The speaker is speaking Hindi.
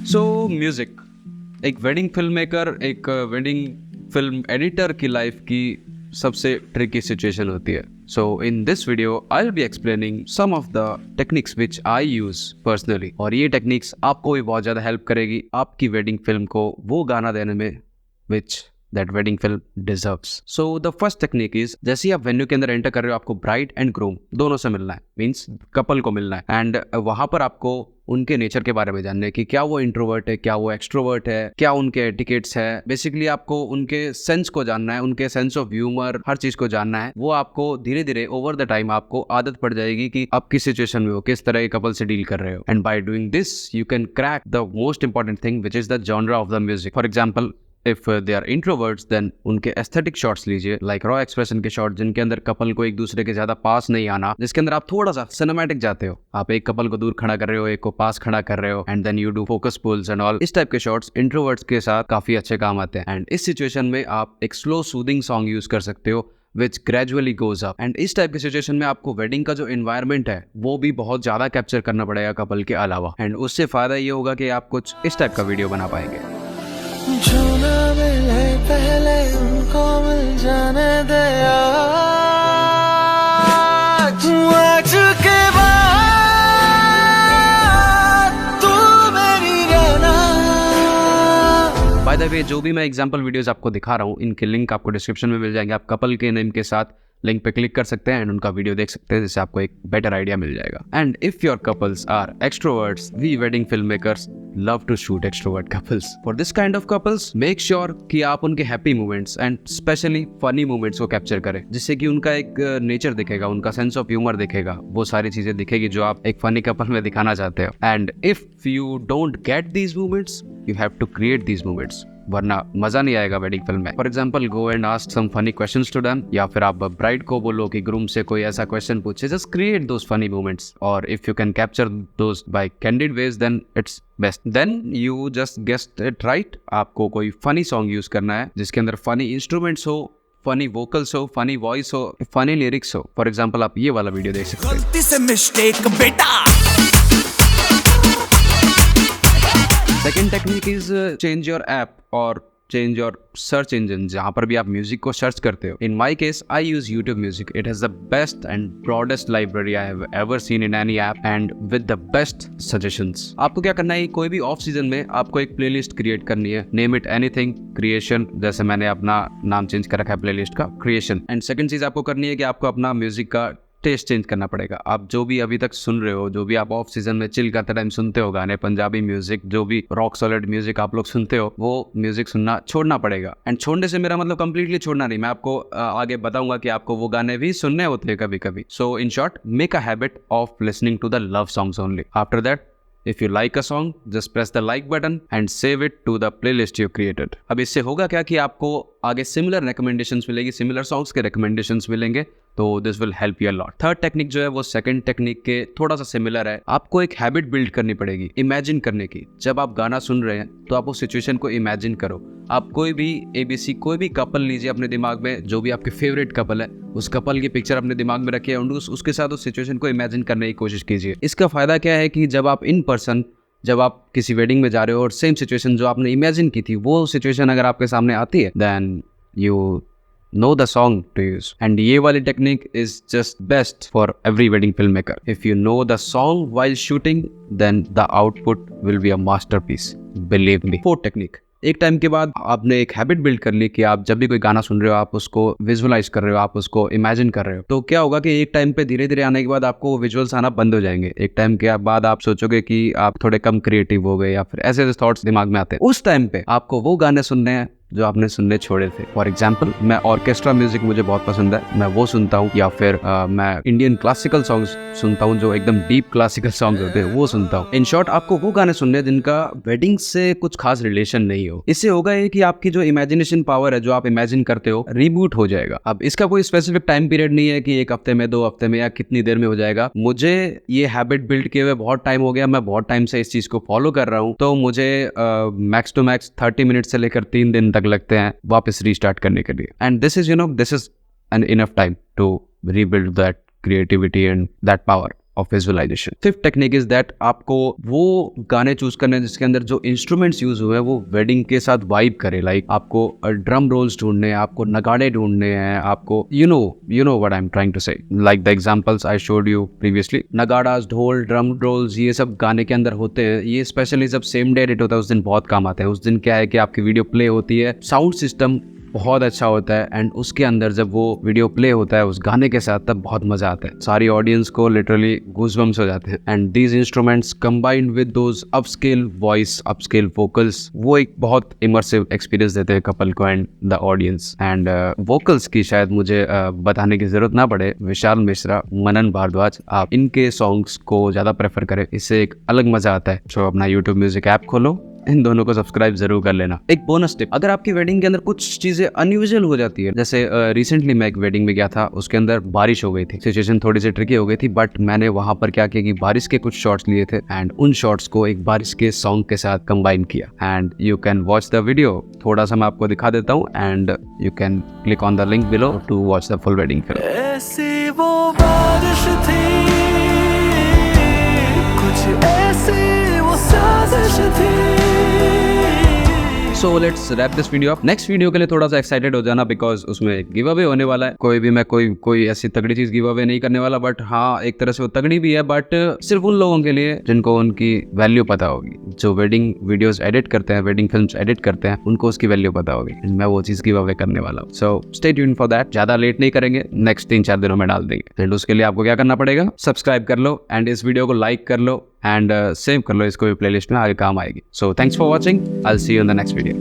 सो म्यूजिक एक वेडिंग फिल्म मेकर, एक वेडिंग फिल्म एडिटर की लाइफ की सबसे ट्रिकी सिचुएशन होती है. So in this video I will be explaining some of the techniques which I use personally, और ये टेक्निक्स आपको भी बहुत ज़्यादा हेल्प करेगी आपकी वेडिंग फिल्म को वो गाना देने में which that wedding film deserves. So the first technique is, जैसे ही आप वेन्यू के अंदर एंटर कर रहे हो, आपको ब्राइड एंड ग्रूम दोनों से मिलना है, मीन्स कपल को मिलना है. एंड वहां पर आपको उनके नेचर के बारे में जानना है कि क्या वो इंट्रोवर्ट है, क्या वो एक्सट्रोवर्ट है, क्या उनके एटिकेट्स है. बेसिकली आपको उनके सेंस को जानना है, उनके सेंस ऑफ ह्यूमर, हर चीज को जानना है. वो आपको धीरे धीरे ओवर द टाइम आपको आदत पड़ जाएगी कि आप किस सिचुएशन में हो, किस तरह के कपल से डील कर रहे हो. And by doing this you can crack the most important thing which is the genre of the music. For example, if they are introverts then उनके एस्थेटिक शॉट्स लीजिए, लाइक रॉ एक्सप्रेशन के शॉट, जिनके अंदर कपल को एक दूसरे के ज्यादा पास नहीं आना, जिसके अंदर आप थोड़ा सा सिनेमैटिक जाते हो, आप एक कपल को दूर खड़ा कर रहे हो, एक को पास खड़ा कर रहे हो, and then you do focus pulls and all. इस टाइप के शॉट्स इंट्रोवर्ट्स के साथ काफी अच्छे काम आते हैं. एंड इस सिचुएशन में आप एक स्लो सूदिंग सॉन्ग यूज कर सकते हो which gradually goes up. And इस टाइप की सिचुएशन में आपको वेडिंग का जो एनवायरनमेंट है वो भी बहुत ज्यादा कैप्चर करना पड़ेगा कपल के अलावा. एंड उससे फायदा ये होगा कि आप कुछ इस टाइप का वीडियो बना पाएंगे. जो ना मिले पहले उनको मिल जाने दे आज के बाद तू मेरी रहना. बाय द वे, जो भी मैं एग्जांपल वीडियोस आपको दिखा रहा हूँ, इनके लिंक आपको डिस्क्रिप्शन में मिल जाएंगे. आप कपल के नेम के साथ लिंक पे क्लिक कर सकते हैं एंड उनका वीडियो देख सकते हैं, जिससे आपको एक बेटर आइडिया मिल जाएगा. And if your couples are extroverts, we wedding film makers love to shoot extrovert couples. For this kind of couples make sure कि आप उनके happy moments and specially funny moments को कैप्चर करें, जिससे कि उनका एक नेचर दिखेगा, उनका सेंस ऑफ ह्यूमर दिखेगा, वो सारी चीजें दिखेगी जो आप एक फनी कपल में दिखाना चाहते हो. And if you don't get these moments, you have to create these moments, वरना मजा नहीं आएगा वेडिंग फिल्म में. For example, go and ask some funny questions to them, या फिर आप ब्राइड को बोलो कि ग्रूम से कोई ऐसा क्वेश्चन पूछे. Just create those funny moments, और if you can capture those by candid ways then it's best. Then you just guessed it right, आपको कोई फनी सॉन्ग यूज करना है जिसके अंदर फनी इंस्ट्रूमेंट्स हो, फनी वोकल्स हो, फनी वॉइस हो, फनी लिरिक्स हो. फॉर एग्जाम्पल, आप ये वाला वीडियो देख सकते हैं. गलती से मिस्टेक बेटा. Second technique is change your app और चेंज योर सर्च इंजन, जहां पर भी आप म्यूजिक को सर्च करते हो. In my case I use YouTube music. It has the best and broadest library I have ever seen in any app and with the best suggestions. आपको क्या करना है, कोई भी ऑफ सीजन में आपको एक प्लेलिस्ट क्रिएट करनी है. नेम इट एनीथिंग क्रिएशन, जैसे मैंने अपना नाम चेंज कर रखा है प्लेलिस्ट का, क्रिएशन. एंड सेकंड चीज आपको करनी है कि आपको अपना म्यूजिक का टेस्ट चेंज करना पड़ेगा. आप जो भी अभी तक सुन रहे हो, जो भी आप ऑफ सीजन में चिल करते टाइम सुनते हो गाने, पंजाबी म्यूजिक, जो भी रॉक सॉलिड म्यूजिक आप लोग सुनते हो, वो म्यूजिक सुनना छोड़ना पड़ेगा. एंड छोड़ने से मेरा मतलब कंप्लीटली छोड़ना नहीं, मैं आपको आगे बताऊंगा कि आपको वो गाने भी सुनने होते हैं कभी कभी. So in short, make a habit of listening to the love songs only. After that, if you like a song, just press the like button and save it to the playlist you created. अब इससे होगा क्या कि आपको आगे सिमिलर रिकमेंडेशंस मिलेगी, सिमिलर सॉन्ग्स के रिकमेंडेशंस मिलेंगे, तो this will help you a lot. Third technique जो है वो सेकंड टेक्निक के थोड़ा सा सिमिलर है. आपको एक हैबिट बिल्ड करनी पड़ेगी इमेजिन करने की. जब आप गाना सुन रहे हैं तो आप उस सिचुएशन को इमेजिन करो. आप कोई भी ABC, कोई भी कपल लीजिए अपने दिमाग में, जो भी आपके फेवरेट कपल है, उस कपल की पिक्चर अपने दिमाग में रखिए और उसके साथ उस सिचुएशन को इमेजिन करने की कोशिश कीजिए. इसका फायदा क्या है कि जब आप इन पर्सन, जब आप किसी वेडिंग में जा रहे हो और सेम सिचुएशन जो आपने इमेजिन की थी, वो सिचुएशन अगर आपके सामने आती है, then you know the song to use. And ये वाली technique is just best for every wedding filmmaker. If you know the song while shooting, then the output will be a masterpiece. Believe me. Fourth technique. एक टाइम के बाद आपने एक हैबिट बिल्ड कर ली कि आप जब भी कोई गाना सुन रहे हो, आप उसको विजुअलाइज कर रहे हो, आप उसको इमेजिन कर रहे हो. तो क्या होगा कि एक टाइम पे धीरे धीरे आने के बाद आपको विजुअल्स आना बंद हो जाएंगे. एक टाइम के बाद आप सोचोगे कि आप थोड़े कम क्रिएटिव हो गए, या फिर ऐसे थॉट्स दिमाग में आते हैं. उस टाइम पे आपको वो गाने सुनने हैं जो आपने सुनने छोड़े थे. फॉर एग्जाम्पल, मैं ऑर्केस्ट्रा म्यूजिक मुझे बहुत पसंद है, मैं वो सुनता हूँ, या फिर मैं इंडियन क्लासिकल सॉन्ग्स सुनता हूँ, जो एकदम डीप क्लासिकल सॉन्ग्स होते हैं, वो सुनता हूँ. इन शॉर्ट, आपको वो गाने सुनने हैं जिनका वेडिंग से कुछ खास रिलेशन नहीं हो. इससे होगा ये कि आपकी जो इमेजिनेशन पावर है, जो आप इमेजिन करते हो, रिबूट हो जाएगा. अब इसका कोई स्पेसिफिक टाइम पीरियड नहीं है कि 1 हफ्ते में, 2 हफ्ते में, या कितनी देर में हो जाएगा. मुझे ये हैबिट बिल्ड किए हुए बहुत टाइम हो गया, मैं बहुत टाइम से इस चीज को फॉलो कर रहा हूँ. तो मुझे मैक्स टू मैक्स 30 मिनट से लेकर 3 दिन तक लगते हैं वापस रीस्टार्ट करने के लिए. And this is an enough time to rebuild that creativity and that power. Of visualisation. Fifth technique is that आपको वो गाने चूज करने जिसके अंदर जो इंस्ट्रूमेंट्स यूज हुए हैं वो वेडिंग के साथ वाइब करे। लाइक आपको ड्रम रोल्स ढूंढने हैं, आपको नगाड़े ढूंढने हैं, आपको you know what I am trying to say, like the examples I showed you previously. नगाड़ास, ढोल, ड्रम रोल्स, ये सब गाने के अंदर होते हैं। ये स्पेशली जब सेम डे एडिट होता है उस दिन बहुत काम आते हैं। उस दिन क्या है कि आपकी वीडियो प्ले होती है, साउंड सिस्टम बहुत अच्छा होता है, एंड उसके अंदर जब वो वीडियो प्ले होता है उस गाने के साथ तब बहुत मजा आता है। सारी ऑडियंस को लिटरली गूज़बम्स हो जाते हैं। And these instruments combined with those upscale voice, upscale vocals, वो एक बहुत इमर्सिव एक्सपीरियंस देते हैं कपल को and the audience. And vocals की शायद मुझे बताने की जरूरत ना पड़े। विशाल मिश्रा, मनन भारद्वाज, आप इनके सॉन्ग्स को ज्यादा प्रेफर करें, इससे एक अलग मजा आता है। तो अपना यूट्यूब म्यूजिक ऐप खोलो, इन दोनों को सब्सक्राइब जरूर कर लेना। एक बोनस टिप, अगर आपकी वेडिंग के अंदर कुछ चीजें अनयूजुअल हो जाती है, जैसे रिसेंटली मैं एक वेडिंग में गया था, उसके अंदर बारिश हो गई थी, सिचुएशन थोड़ी सी ट्रिकी हो गई थी, बट मैंने वहां पर क्या किया कि बारिश के कुछ शॉट्स लिए थे एंड उन शॉट्स को एक बारिश के सॉन्ग के साथ कंबाइन किया। And you can watch the video, थोड़ा सा मैं आपको दिखा देता हूँ and you can click on the link below to watch the full wedding film. ऐसी वो बारिश थी, कुछ ऐसी वो साजिश थी। So let's wrap this video up. Next video के लिए थोड़ा सा एक्साइटेड हो जाना बिकॉज उसमें गिव अवे होने वाला है। कोई भी मैं कोई ऐसी तगड़ी चीज गिव अवे नहीं करने वाला, बट हाँ एक तरह से वो तगड़ी भी है, बट सिर्फ उन लोगों के लिए जिनको उनकी वैल्यू पता होगी। जो वेडिंग वीडियोस एडिट करते हैं, वेडिंग फिल्म्स एडिट करते हैं, उनको उसकी वैल्यू पता होगी। मैं वो चीज गिव अवे करने वाला हूँ। So stay tuned for that. ज्यादा लेट नहीं करेंगे, नेक्स्ट 3-4 दिनों में डाल देंगे। एंड उसके लिए आपको क्या करना पड़ेगा, सब्सक्राइब कर लो एंड इस वीडियो को लाइक कर लो एंड सेव कर लो, इसको भी प्लेलिस्ट में आगे काम आएगी। So thanks for watching, I will see you in the next video.